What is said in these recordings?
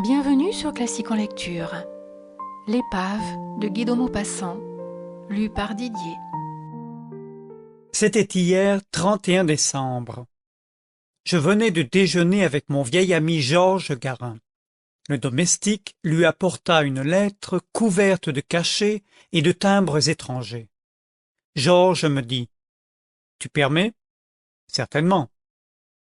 Bienvenue sur Classique en lecture. L'épave de Guy de Maupassant, lu par Didier. C'était hier 31 décembre. Je venais de déjeuner avec mon vieil ami Georges Garin. Le domestique lui apporta une lettre couverte de cachets et de timbres étrangers. Georges me dit: « Tu permets ? » « Certainement. »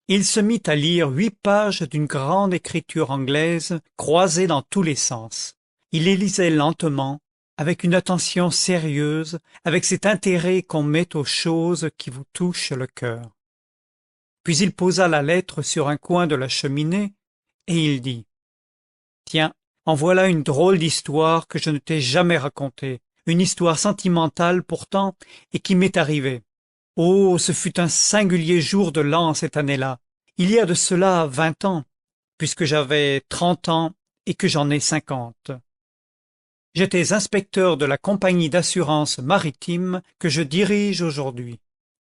Il se mit à lire 8 pages d'une grande écriture anglaise croisée dans tous les sens. Il les lisait lentement, avec une attention sérieuse, avec cet intérêt qu'on met aux choses qui vous touchent le cœur. Puis il posa la lettre sur un coin de la cheminée, et il dit: « Tiens, en voilà une drôle d'histoire que je ne t'ai jamais racontée, une histoire sentimentale pourtant, et qui m'est arrivée. Oh, ce fut un singulier jour de l'an cette année-là. Il y a de cela 20 ans, puisque j'avais 30 ans et que j'en ai 50. J'étais inspecteur de la compagnie d'assurance maritime que je dirige aujourd'hui.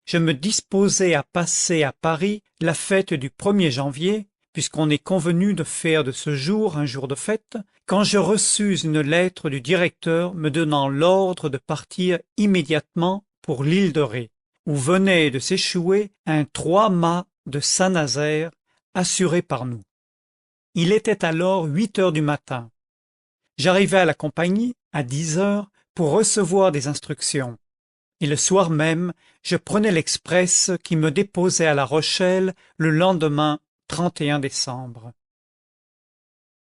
Je me disposais à passer à Paris la fête du 1er janvier, puisqu'on est convenu de faire de ce jour un jour de fête, quand je reçus une lettre du directeur me donnant l'ordre de partir immédiatement pour l'île de Ré, où venait de s'échouer un 3-mâts de Saint-Nazaire, assuré par nous. Il était alors 8 heures du matin. J'arrivai à la compagnie à 10 heures pour recevoir des instructions. Et le soir même, je prenais l'express qui me déposait à La Rochelle le lendemain 31 décembre.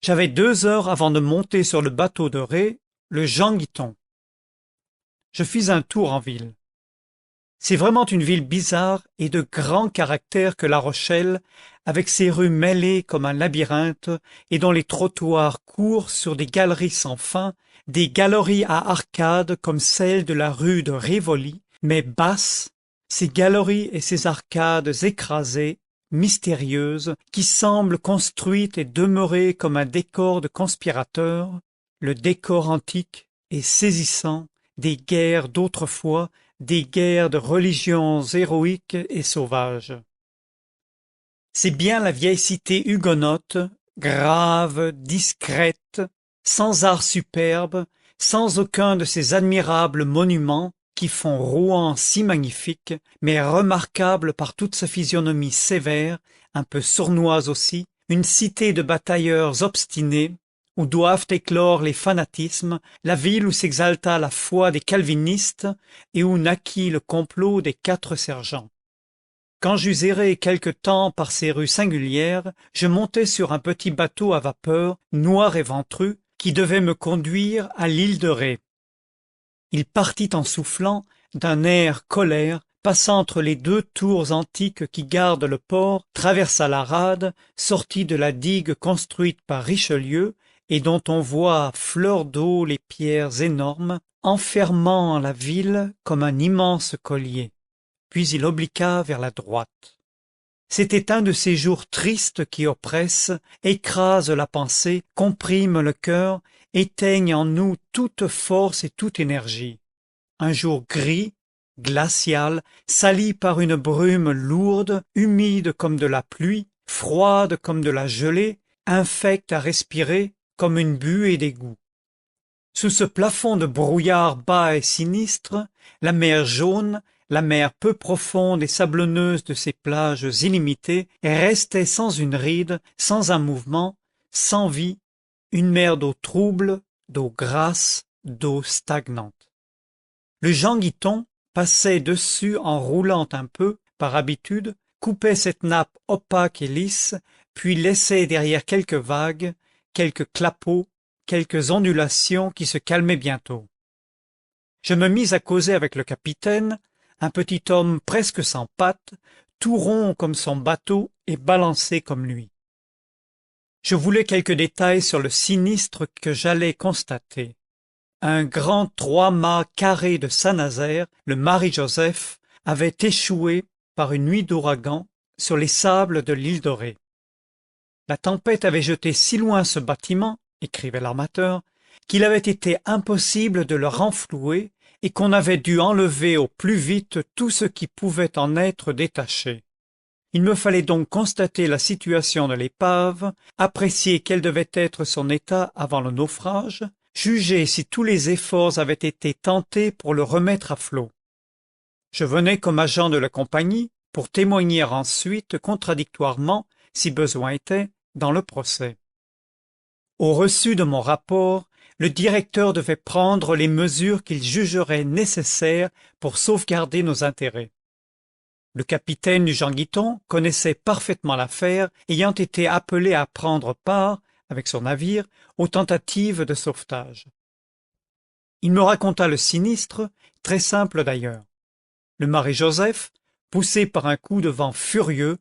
J'avais 2 heures avant de monter sur le bateau de Ré, le Jean Guiton. Je fis un tour en ville. C'est vraiment une ville bizarre et de grand caractère que La Rochelle, avec ses rues mêlées comme un labyrinthe et dont les trottoirs courent sur des galeries sans fin, des galeries à arcades comme celles de la rue de Rivoli, mais basses, ces galeries et ces arcades écrasées, mystérieuses, qui semblent construites et demeurées comme un décor de conspirateurs, le décor antique et saisissant des guerres d'autrefois, des guerres de religions héroïques et sauvages. C'est bien la vieille cité hugonote, grave, discrète, sans art superbe, sans aucun de ces admirables monuments qui font Rouen si magnifique, mais remarquable par toute sa physionomie sévère, un peu sournoise aussi, une cité de batailleurs obstinés, où doivent éclore les fanatismes, la ville où s'exalta la foi des calvinistes et où naquit le complot des 4 sergents. Quand j'eus erré quelque temps par ces rues singulières, je montai sur un petit bateau à vapeur, noir et ventru, qui devait me conduire à l'île de Ré. Il partit en soufflant, d'un air colère, passa entre les 2 tours antiques qui gardent le port, traversa la rade, sortit de la digue construite par Richelieu, et dont on voit à fleur d'eau les pierres énormes, enfermant la ville comme un immense collier. Puis il obliqua vers la droite. C'était un de ces jours tristes qui oppressent, écrasent la pensée, compriment le cœur, éteignent en nous toute force et toute énergie. Un jour gris, glacial, sali par une brume lourde, humide comme de la pluie, froide comme de la gelée, infecte à respirer, comme une buée d'égout. Sous ce plafond de brouillard bas et sinistre, la mer jaune, la mer peu profonde et sablonneuse de ces plages illimitées, restait sans une ride, sans un mouvement, sans vie, une mer d'eau trouble, d'eau grasse, d'eau stagnante. Le Jean Guiton passait dessus en roulant un peu, par habitude, coupait cette nappe opaque et lisse, puis laissait derrière quelques vagues, quelques clapots, quelques ondulations qui se calmaient bientôt. Je me mis à causer avec le capitaine, un petit homme presque sans pattes, tout rond comme son bateau et balancé comme lui. Je voulais quelques détails sur le sinistre que j'allais constater. Un grand 3-mâts carré de Saint-Nazaire, le Marie-Joseph, avait échoué par une nuit d'ouragan sur les sables de l'île de Ré. La tempête avait jeté si loin ce bâtiment, écrivait l'armateur, qu'il avait été impossible de le renflouer et qu'on avait dû enlever au plus vite tout ce qui pouvait en être détaché. Il me fallait donc constater la situation de l'épave, apprécier quel devait être son état avant le naufrage, juger si tous les efforts avaient été tentés pour le remettre à flot. Je venais comme agent de la compagnie pour témoigner ensuite contradictoirement, si besoin était, dans le procès. Au reçu de mon rapport, le directeur devait prendre les mesures qu'il jugerait nécessaires pour sauvegarder nos intérêts. Le capitaine du Jean Guiton connaissait parfaitement l'affaire, ayant été appelé à prendre part, avec son navire, aux tentatives de sauvetage. Il me raconta le sinistre, très simple d'ailleurs. Le marie Joseph, poussé par un coup de vent furieux,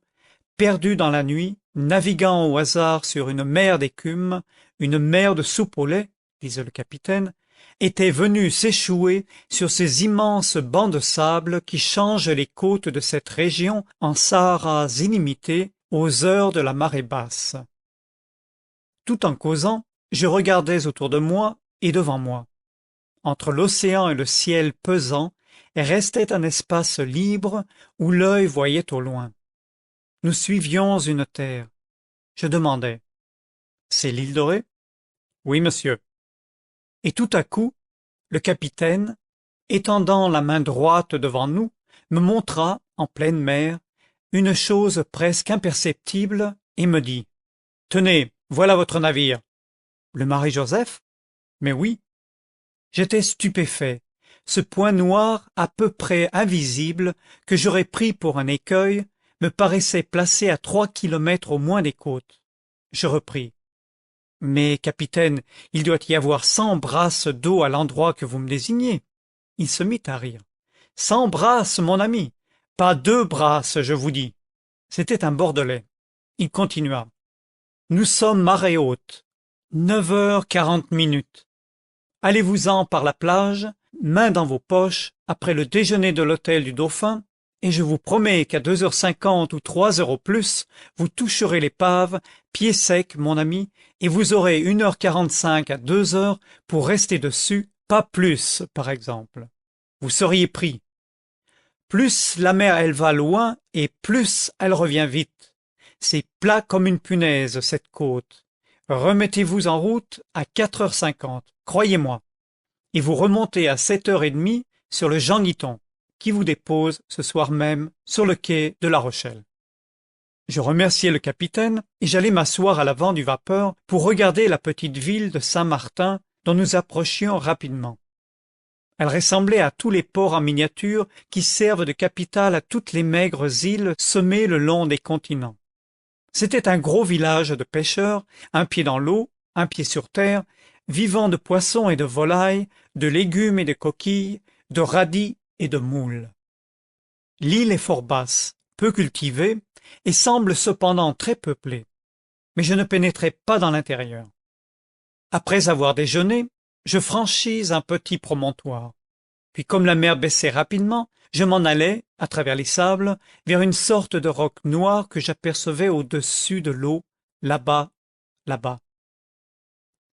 perdu dans la nuit, naviguant au hasard sur une mer d'écume, une mer de soupe au lait, disait le capitaine, était venu s'échouer sur ces immenses bancs de sable qui changent les côtes de cette région en saharas illimités aux heures de la marée basse. Tout en causant, je regardais autour de moi et devant moi. Entre l'océan et le ciel pesant restait un espace libre où l'œil voyait au loin. Nous suivions une terre. Je demandai: c'est l'île de Ré? Oui, monsieur. Et tout à coup, le capitaine, étendant la main droite devant nous, me montra, en pleine mer, une chose presque imperceptible et me dit: tenez, voilà votre navire. Le marie Joseph? Mais oui. J'étais stupéfait. Ce point noir à peu près invisible, que j'aurais pris pour un écueil, me paraissait placé à 3 kilomètres au moins des côtes. Je repris: mais, capitaine, il doit y avoir 100 brasses d'eau à l'endroit que vous me désignez. Il se mit à rire. 100 brasses, mon ami, pas 2 brasses, je vous dis. C'était un Bordelais. Il continua: nous sommes marée haute, 9h40. Allez-vous-en par la plage, main dans vos poches, après le déjeuner de l'hôtel du Dauphin, et je vous promets qu'à 2h50 ou 3h au plus, vous toucherez l'épave, pied sec, mon ami, et vous aurez 1h45 à 2h pour rester dessus, pas plus, par exemple. Vous seriez pris. Plus la mer elle va loin, et plus elle revient vite. C'est plat comme une punaise, cette côte. Remettez-vous en route à 4h50, croyez-moi, et vous remontez à 7h30 sur le Jean Guiton, qui vous dépose ce soir même sur le quai de La Rochelle. Je remerciai le capitaine et j'allai m'asseoir à l'avant du vapeur pour regarder la petite ville de Saint-Martin dont nous approchions rapidement. Elle ressemblait à tous les ports en miniature qui servent de capitale à toutes les maigres îles semées le long des continents. C'était un gros village de pêcheurs, un pied dans l'eau, un pied sur terre, vivant de poissons et de volailles, de légumes et de coquilles, de radis et de moules. L'île est fort basse, peu cultivée, et semble cependant très peuplée. Mais je ne pénétrai pas dans l'intérieur. Après avoir déjeuné, je franchis un petit promontoire. Puis comme la mer baissait rapidement, je m'en allai, à travers les sables, vers une sorte de roc noir que j'apercevais au-dessus de l'eau, là-bas, là-bas.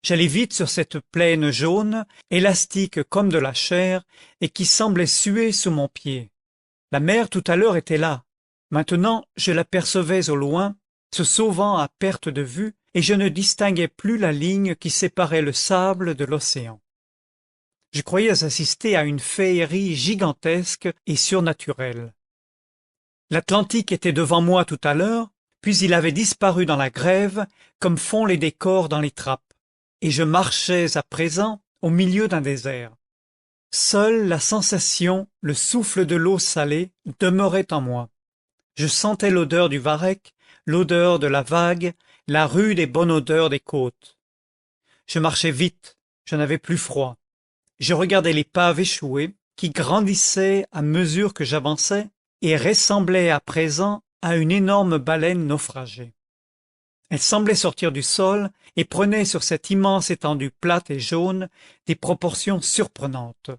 J'allai vite sur cette plaine jaune, élastique comme de la chair, et qui semblait suer sous mon pied. La mer tout à l'heure était là. Maintenant, je l'apercevais au loin, se sauvant à perte de vue, et je ne distinguais plus la ligne qui séparait le sable de l'océan. Je croyais assister à une féerie gigantesque et surnaturelle. L'Atlantique était devant moi tout à l'heure, puis il avait disparu dans la grève, comme font les décors dans les trappes, et je marchais à présent au milieu d'un désert. Seule la sensation, le souffle de l'eau salée demeurait en moi. Je sentais l'odeur du varech, l'odeur de la vague, la rude et bonne odeur des côtes. Je marchais vite, je n'avais plus froid. Je regardais l'épave échouée, qui grandissait à mesure que j'avançais, et ressemblait à présent à une énorme baleine naufragée. Elle semblait sortir du sol et prenait sur cette immense étendue plate et jaune des proportions surprenantes.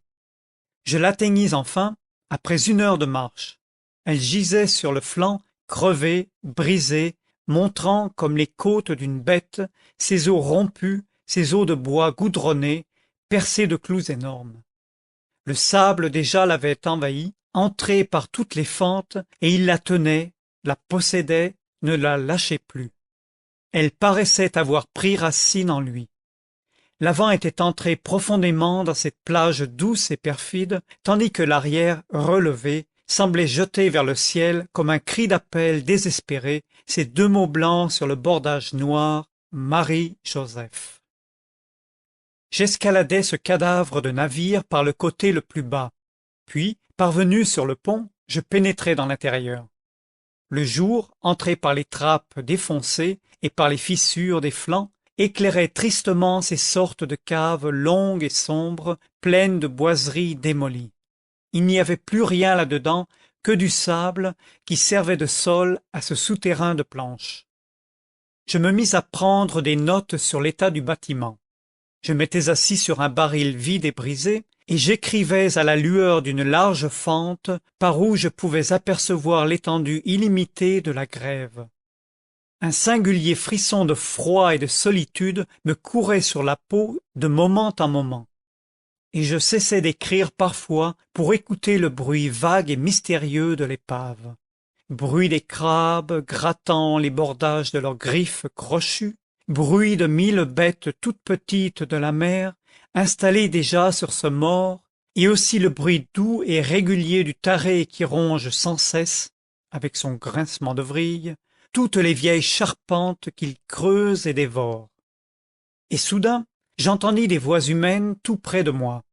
Je l'atteignis enfin, après 1 heure de marche. Elle gisait sur le flanc, crevée, brisée, montrant, comme les côtes d'une bête, ses os rompus, ses os de bois goudronnés, percés de clous énormes. Le sable déjà l'avait envahie, entré par toutes les fentes, et il la tenait, la possédait, ne la lâchait plus. Elle paraissait avoir pris racine en lui. L'avant était entré profondément dans cette plage douce et perfide, tandis que l'arrière, relevé, semblait jeter vers le ciel, comme un cri d'appel désespéré, ces deux mots blancs sur le bordage noir, Marie-Joseph. J'escaladai ce cadavre de navire par le côté le plus bas, puis, parvenu sur le pont, je pénétrai dans l'intérieur. Le jour, entré par les trappes défoncées et par les fissures des flancs, éclairait tristement ces sortes de caves longues et sombres, pleines de boiseries démolies. Il n'y avait plus rien là-dedans que du sable qui servait de sol à ce souterrain de planches. Je me mis à prendre des notes sur l'état du bâtiment. Je m'étais assis sur un baril vide et brisé, et j'écrivais à la lueur d'une large fente par où je pouvais apercevoir l'étendue illimitée de la grève. Un singulier frisson de froid et de solitude me courait sur la peau de moment en moment, et je cessais d'écrire parfois pour écouter le bruit vague et mystérieux de l'épave. Bruit des crabes grattant les bordages de leurs griffes crochues, bruit de 1000 bêtes toutes petites de la mer, installées déjà sur ce mort, et aussi le bruit doux et régulier du taret qui ronge sans cesse, avec son grincement de vrille, toutes les vieilles charpentes qu'il creuse et dévore. Et soudain, j'entendis des voix humaines tout près de moi.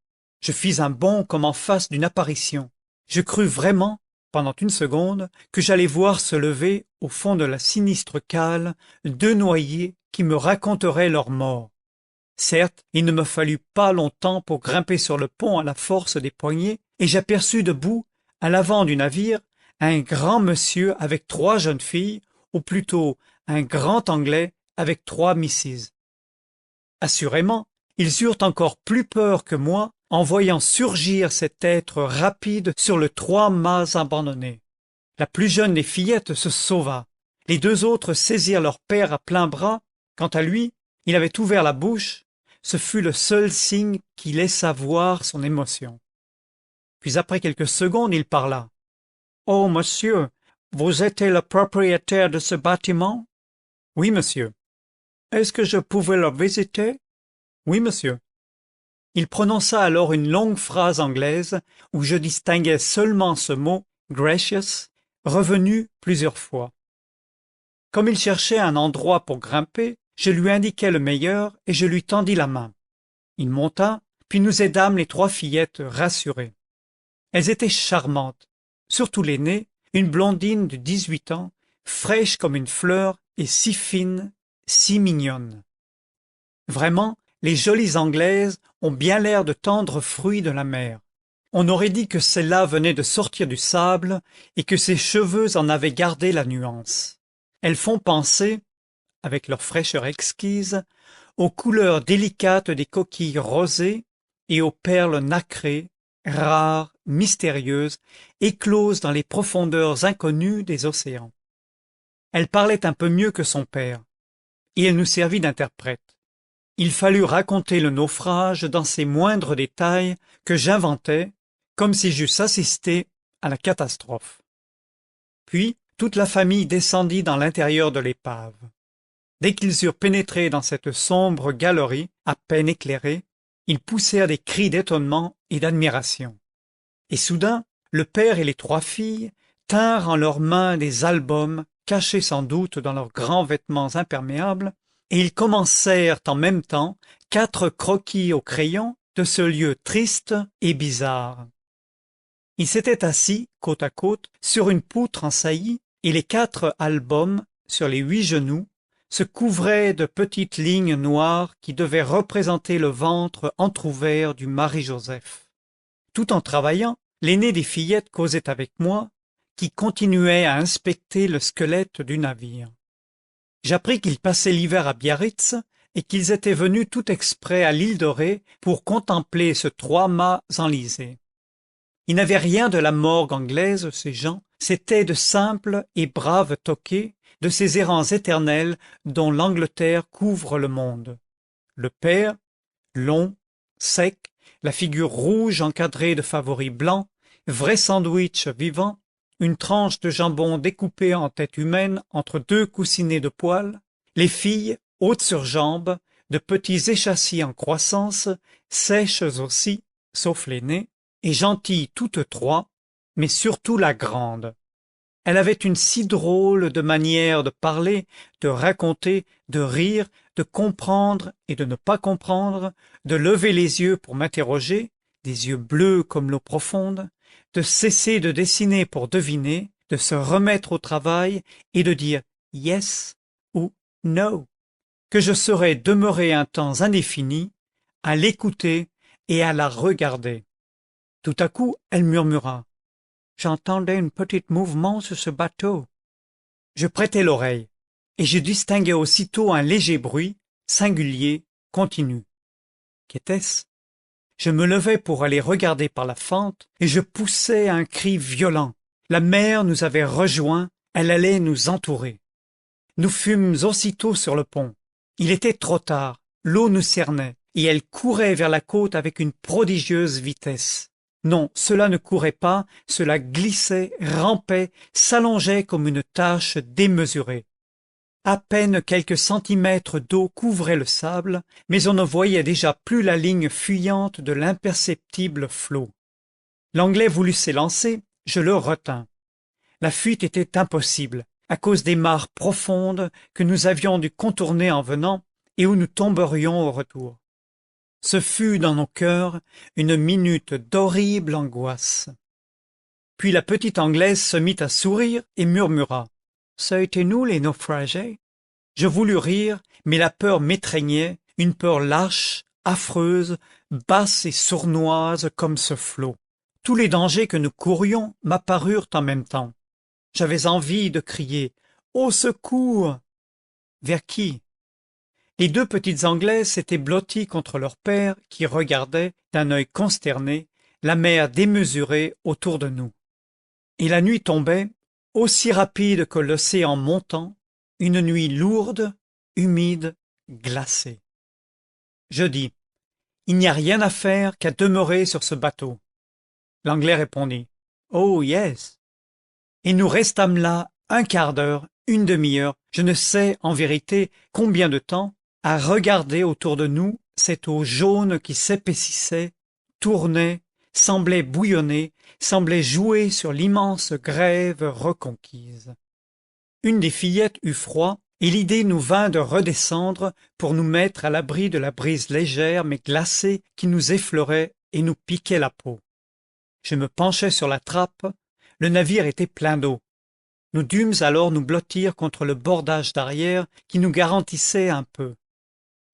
Je fis un bond comme en face d'une apparition. Je crus vraiment, pendant une seconde, que j'allais voir se lever, au fond de la sinistre cale, deux noyés qui me raconteraient leur mort. Certes, il ne me fallut pas longtemps pour grimper sur le pont à la force des poignets, et j'aperçus debout, à l'avant du navire, un grand monsieur avec 3 jeunes filles, ou plutôt un grand Anglais avec 3 misses. Assurément, ils eurent encore plus peur que moi en voyant surgir cet être rapide sur le 3-mâts abandonné. La plus jeune des fillettes se sauva. Les 2 autres saisirent leur père à pleins bras. Quant à lui, il avait ouvert la bouche. Ce fut le seul signe qui laissa voir son émotion. Puis après quelques secondes, il parla. « Oh, monsieur, vous êtes le propriétaire de ce bâtiment? »« Oui, monsieur. »« Est-ce que je pouvais le visiter? »« Oui, monsieur. » Il prononça alors une longue phrase anglaise où je distinguai seulement ce mot « gracious » revenu plusieurs fois. Comme il cherchait un endroit pour grimper, je lui indiquai le meilleur et je lui tendis la main. Il monta, puis nous aidâmes les 3 fillettes rassurées. Elles étaient charmantes, surtout l'aînée, une blondine de 18 ans, fraîche comme une fleur et si fine, si mignonne. Vraiment, les jolies Anglaises ont bien l'air de tendres fruits de la mer. On aurait dit que celle-là venait de sortir du sable et que ses cheveux en avaient gardé la nuance. Elles font penser, avec leur fraîcheur exquise, aux couleurs délicates des coquilles rosées et aux perles nacrées, rares, mystérieuses, écloses dans les profondeurs inconnues des océans. Elle parlait un peu mieux que son père, et elle nous servit d'interprète. Il fallut raconter le naufrage dans ses moindres détails que j'inventais, comme si j'eusse assisté à la catastrophe. Puis toute la famille descendit dans l'intérieur de l'épave. Dès qu'ils eurent pénétré dans cette sombre galerie, à peine éclairée, ils poussèrent des cris d'étonnement et d'admiration. Et soudain, le père et les 3 filles tinrent en leurs mains des albums, cachés sans doute dans leurs grands vêtements imperméables, et ils commencèrent en même temps 4 croquis au crayon de ce lieu triste et bizarre. Ils s'étaient assis, côte à côte, sur une poutre en saillie, et les 4 albums, sur les 8 genoux, se couvraient de petites lignes noires qui devaient représenter le ventre entr'ouvert du Marie-Joseph. Tout en travaillant, l'aîné des fillettes causait avec moi, qui continuait à inspecter le squelette du navire. J'appris qu'ils passaient l'hiver à Biarritz et qu'ils étaient venus tout exprès à l'île de Ré pour contempler ce 3-mâts enlisé. Ils n'avaient rien de la morgue anglaise, ces gens, c'étaient de simples et braves toqués, de ces errants éternels dont l'Angleterre couvre le monde. Le père, long, sec, la figure rouge encadrée de favoris blancs, vrai sandwich vivant, une tranche de jambon découpée en tête humaine entre deux coussinets de poils, les filles, hautes sur jambes, de petits échassis en croissance, sèches aussi, sauf l'aînée, et gentilles toutes trois, mais surtout la grande. Elle avait une si drôle de manière de parler, de raconter, de rire, de comprendre et de ne pas comprendre, de lever les yeux pour m'interroger, des yeux bleus comme l'eau profonde, de cesser de dessiner pour deviner, de se remettre au travail et de dire yes ou no, que je serais demeuré un temps indéfini à l'écouter et à la regarder. Tout à coup, elle murmura: j'entendais un petit mouvement sur ce bateau. Je prêtai l'oreille, et je distinguai aussitôt un léger bruit, singulier, continu. Qu'était-ce? Je me levai pour aller regarder par la fente, et je poussai un cri violent. La mer nous avait rejoints, elle allait nous entourer. Nous fûmes aussitôt sur le pont. Il était trop tard, l'eau nous cernait, et elle courait vers la côte avec une prodigieuse vitesse. Non, cela ne courait pas, cela glissait, rampait, s'allongeait comme une tache démesurée. À peine quelques centimètres d'eau couvraient le sable, mais on ne voyait déjà plus la ligne fuyante de l'imperceptible flot. L'Anglais voulut s'élancer, je le retins. La fuite était impossible, à cause des mares profondes que nous avions dû contourner en venant et où nous tomberions au retour. Ce fut dans nos cœurs une minute d'horrible angoisse. Puis la petite Anglaise se mit à sourire et murmura: ça a été nous les naufragés. Je voulus rire, mais la peur m'étreignait, une peur lâche, affreuse, basse et sournoise comme ce flot. Tous les dangers que nous courions m'apparurent en même temps. J'avais envie de crier: au secours! Vers qui? Les deux petites Anglaises s'étaient blotties contre leur père qui regardait, d'un œil consterné, la mer démesurée autour de nous. Et la nuit tombait, aussi rapide que l'océan montant, une nuit lourde, humide, glacée. Je dis: il n'y a rien à faire qu'à demeurer sur ce bateau. L'Anglais répondit: oh yes. Et nous restâmes là un quart d'heure, une demi-heure, je ne sais en vérité combien de temps, à regarder autour de nous cette eau jaune qui s'épaississait, tournait, semblait bouillonner, semblait jouer sur l'immense grève reconquise. Une des fillettes eut froid, et l'idée nous vint de redescendre pour nous mettre à l'abri de la brise légère mais glacée qui nous effleurait et nous piquait la peau. Je me penchai sur la trappe, le navire était plein d'eau. Nous dûmes alors nous blottir contre le bordage d'arrière qui nous garantissait un peu.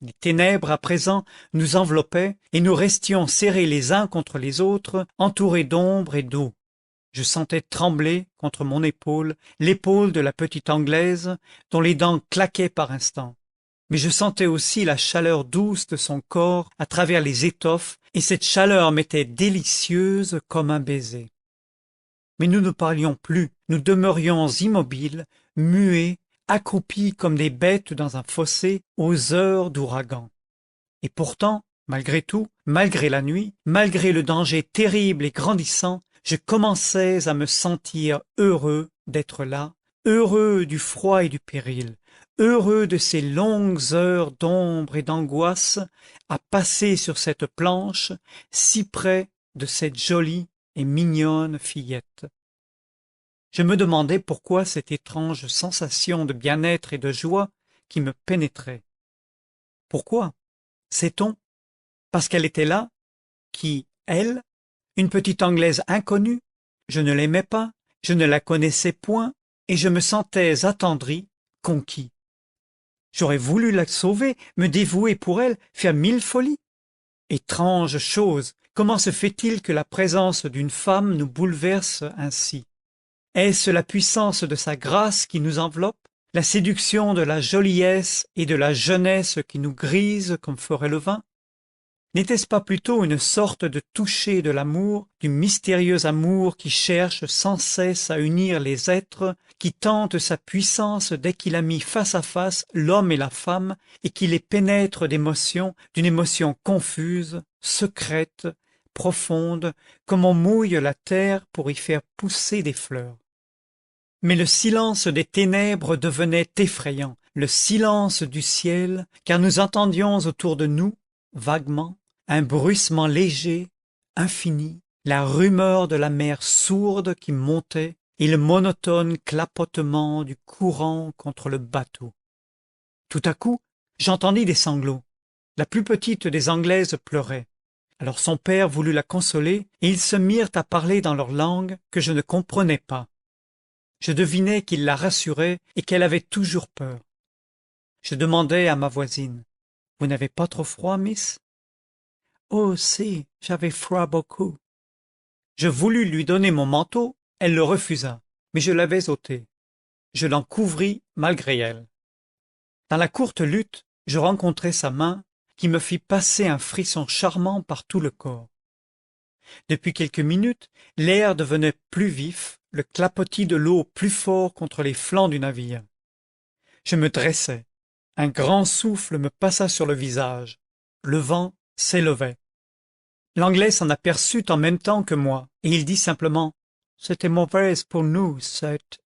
Les ténèbres à présent nous enveloppaient et nous restions serrés les uns contre les autres, entourés d'ombre et d'eau. Je sentais trembler contre mon épaule l'épaule de la petite Anglaise dont les dents claquaient par instants. Mais je sentais aussi la chaleur douce de son corps à travers les étoffes, et cette chaleur m'était délicieuse comme un baiser. Mais nous ne parlions plus, nous demeurions immobiles, muets, accroupis comme des bêtes dans un fossé aux heures d'ouragan. Et pourtant, malgré tout, malgré la nuit, malgré le danger terrible et grandissant, je commençais à me sentir heureux d'être là, heureux du froid et du péril, heureux de ces longues heures d'ombre et d'angoisse à passer sur cette planche, si près de cette jolie et mignonne fillette. Je me demandais pourquoi cette étrange sensation de bien-être et de joie qui me pénétrait. Pourquoi? Sait-on? Parce qu'elle était là? Qui, elle? Une petite Anglaise inconnue? Je ne l'aimais pas, je ne la connaissais point, et je me sentais attendri, conquis. J'aurais voulu la sauver, me dévouer pour elle, faire 1000 folies. Étrange chose, comment se fait-il que la présence d'une femme nous bouleverse ainsi? Est-ce la puissance de sa grâce qui nous enveloppe, la séduction de la joliesse et de la jeunesse qui nous grise comme ferait le vin? N'était-ce pas plutôt une sorte de toucher de l'amour, du mystérieux amour qui cherche sans cesse à unir les êtres, qui tente sa puissance dès qu'il a mis face à face l'homme et la femme, et qui les pénètre d'émotion, d'une émotion confuse, secrète, profonde, comme on mouille la terre pour y faire pousser des fleurs? Mais le silence des ténèbres devenait effrayant, le silence du ciel, car nous entendions autour de nous, vaguement, un bruissement léger, infini, la rumeur de la mer sourde qui montait et le monotone clapotement du courant contre le bateau. Tout à coup, j'entendis des sanglots. La plus petite des Anglaises pleurait. Alors son père voulut la consoler, et ils se mirent à parler dans leur langue que je ne comprenais pas. Je devinai qu'il la rassurait et qu'elle avait toujours peur. Je demandai à ma voisine: « Vous n'avez pas trop froid, miss ?»« Oh, si, j'avais froid beaucoup. » Je voulus lui donner mon manteau, elle le refusa, mais je l'avais ôté. Je l'en couvris malgré elle. Dans la courte lutte, je rencontrai sa main, qui me fit passer un frisson charmant par tout le corps. Depuis quelques minutes, l'air devenait plus vif, le clapotis de l'eau plus fort contre les flancs du navire. Je me dressai. Un grand souffle me passa sur le visage. Le vent s'élevait. L'Anglais s'en aperçut en même temps que moi, et il dit simplement: « C'était mauvaise pour nous, cette... »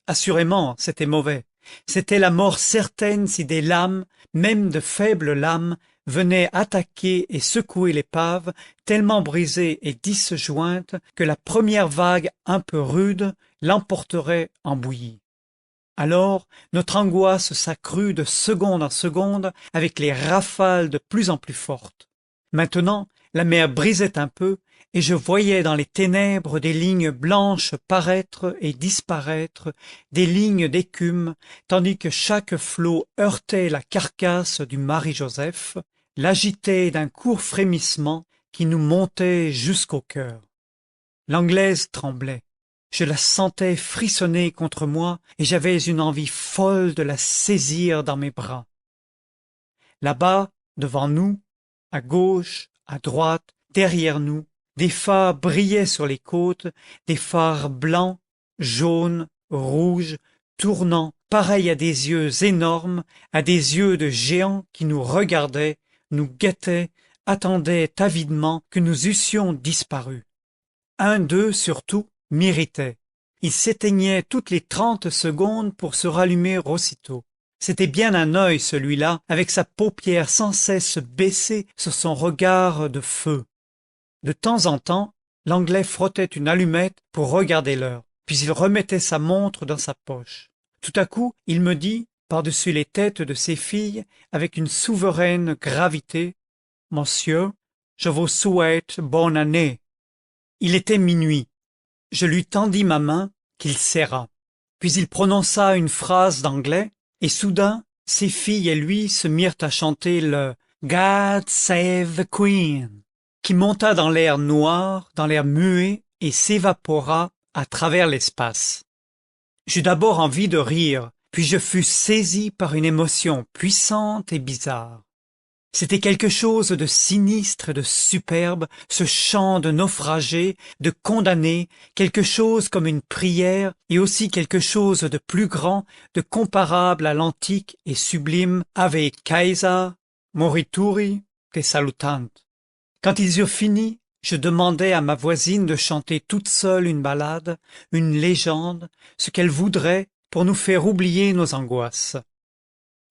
Assurément, c'était mauvais. C'était la mort certaine si des lames, même de faibles lames, venaient attaquer et secouer l'épave, tellement brisée et disjointe que la première vague un peu rude l'emporterait en bouillie. Alors notre angoisse s'accrut de seconde en seconde avec les rafales de plus en plus fortes. Maintenant, la mer brisait un peu, et je voyais dans les ténèbres des lignes blanches paraître et disparaître, des lignes d'écume, tandis que chaque flot heurtait la carcasse du Marie-Joseph, l'agitait d'un court frémissement qui nous montait jusqu'au cœur. L'Anglaise tremblait. Je la sentais frissonner contre moi, et j'avais une envie folle de la saisir dans mes bras. Là-bas, devant nous, à gauche, à droite, derrière nous, des phares brillaient sur les côtes, des phares blancs, jaunes, rouges, tournant, pareils à des yeux énormes, à des yeux de géants qui nous regardaient, nous guettaient, attendaient avidement que nous eussions disparu. Un d'eux, surtout, m'irritait. Il s'éteignait toutes les 30 secondes pour se rallumer aussitôt. C'était bien un œil, celui-là, avec sa paupière sans cesse baissée sur son regard de feu. De temps en temps, l'Anglais frottait une allumette pour regarder l'heure, puis il remettait sa montre dans sa poche. Tout à coup, il me dit, par-dessus les têtes de ses filles, avec une souveraine gravité: « Monsieur, je vous souhaite bonne année. » Il était minuit. Je lui tendis ma main, qu'il serra. Puis il prononça une phrase d'anglais, et soudain, ses filles et lui se mirent à chanter le « God save the Queen », qui monta dans l'air noir, dans l'air muet, et s'évapora à travers l'espace. J'eus d'abord envie de rire, puis je fus saisi par une émotion puissante et bizarre. C'était quelque chose de sinistre et de superbe, ce chant de naufragés, de condamnés, quelque chose comme une prière, et aussi quelque chose de plus grand, de comparable à l'antique et sublime Ave Caesar, morituri, te salutant. Quand ils eurent fini, je demandai à ma voisine de chanter toute seule une ballade, une légende, ce qu'elle voudrait pour nous faire oublier nos angoisses.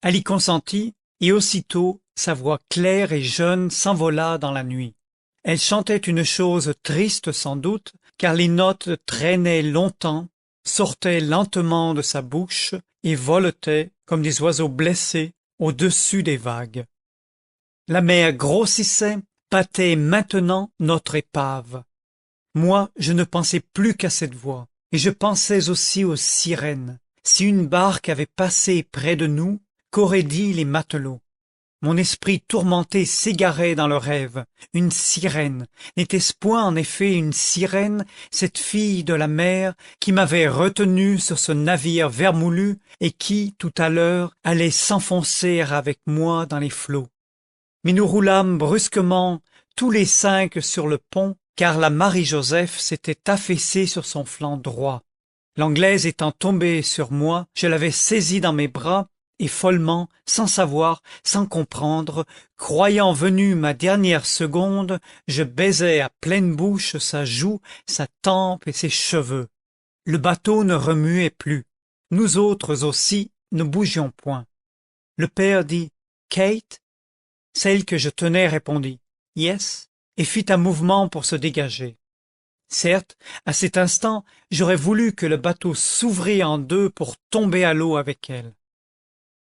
Elle y consentit, et aussitôt sa voix claire et jeune s'envola dans la nuit. Elle chantait une chose triste sans doute, car les notes traînaient longtemps, sortaient lentement de sa bouche et voletaient comme des oiseaux blessés au-dessus des vagues. La mer grossissait, battait maintenant notre épave. Moi, je ne pensais plus qu'à cette voix, et je pensais aussi aux sirènes. Si une barque avait passé près de nous, qu'auraient dit les matelots? Mon esprit tourmenté s'égarait dans le rêve. Une sirène. N'était-ce point en effet une sirène, cette fille de la mer, qui m'avait retenu sur ce navire vermoulu et qui, tout à l'heure, allait s'enfoncer avec moi dans les flots? Mais nous roulâmes brusquement tous les 5 sur le pont, car la Marie-Joseph s'était affaissée sur son flanc droit. L'Anglaise étant tombée sur moi, je l'avais saisie dans mes bras, et follement, sans savoir, sans comprendre, croyant venue ma dernière seconde, je baisais à pleine bouche sa joue, sa tempe et ses cheveux. Le bateau ne remuait plus. Nous autres aussi ne bougions point. Le père dit « Kate ?» Celle que je tenais répondit « Yes » et fit un mouvement pour se dégager. Certes, à cet instant, j'aurais voulu que le bateau s'ouvrît en deux pour tomber à l'eau avec elle.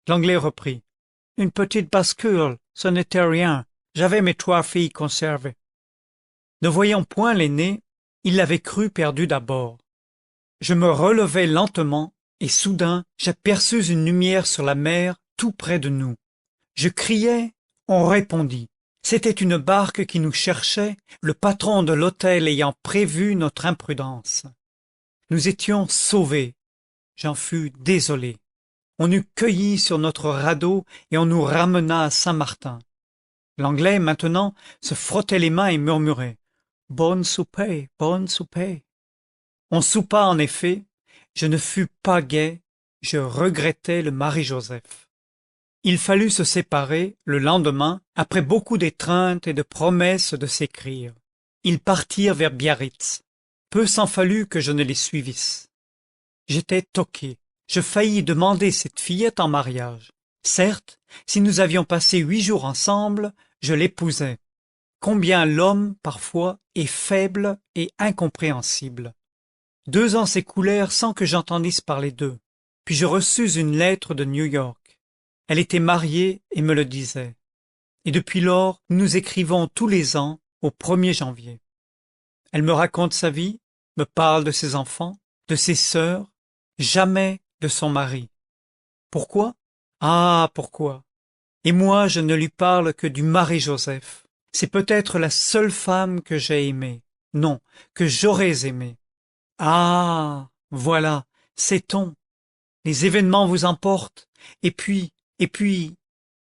L'Anglais reprit. « Une petite bascule, ce n'était rien. J'avais mes 3 filles conservées. » Ne voyant point l'aînée, il l'avait crue perdue d'abord. Je me relevai lentement, et soudain j'aperçus une lumière sur la mer tout près de nous. Je criai, on répondit. C'était une barque qui nous cherchait, le patron de l'hôtel ayant prévu notre imprudence. Nous étions sauvés. J'en fus désolé. On nous cueillit sur notre radeau et on nous ramena à Saint-Martin. L'Anglais, maintenant, se frottait les mains et murmurait « Bonne souper, bonne souper ». On soupa en effet. Je ne fus pas gai, je regrettais le Marie-Joseph. Il fallut se séparer, le lendemain, après beaucoup d'étreintes et de promesses de s'écrire. Ils partirent vers Biarritz. Peu s'en fallut que je ne les suivisse. J'étais toqué. Je faillis demander cette fillette en mariage. Certes, si nous avions passé 8 jours ensemble, je l'épousais. Combien l'homme, parfois, est faible et incompréhensible. 2 ans s'écoulèrent sans que j'entendisse parler d'eux. Puis je reçus une lettre de New-York. Elle était mariée et me le disait. Et depuis lors, nous nous écrivons tous les ans au 1er janvier. Elle me raconte sa vie, me parle de ses enfants, de ses sœurs, jamais de son mari. Pourquoi? Ah, pourquoi? Et moi, je ne lui parle que du Marie-Joseph. C'est peut-être la seule femme que j'ai aimée. Non, que j'aurais aimée. Ah, voilà, sait-on. Les événements vous emportent, et puis,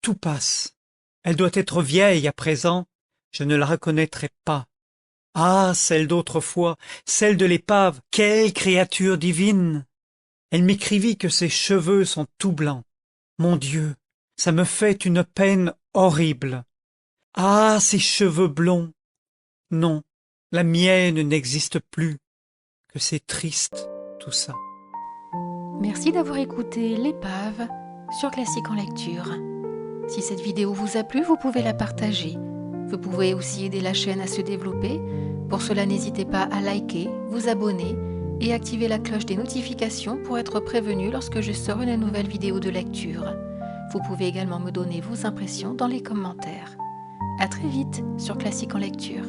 tout passe. Elle doit être vieille à présent, je ne la reconnaîtrai pas. Ah, celle d'autrefois, celle de l'épave, quelle créature divine! Elle m'écrivit que ses cheveux sont tout blancs. Mon Dieu, ça me fait une peine horrible. Ah, ces cheveux blonds! Non, la mienne n'existe plus. Que c'est triste, tout ça. Merci d'avoir écouté L'Épave sur Classique en lecture. Si cette vidéo vous a plu, vous pouvez la partager. Vous pouvez aussi aider la chaîne à se développer. Pour cela, n'hésitez pas à liker, vous abonner et activer la cloche des notifications pour être prévenu lorsque je sors une nouvelle vidéo de lecture. Vous pouvez également me donner vos impressions dans les commentaires. À très vite sur Classique en lecture.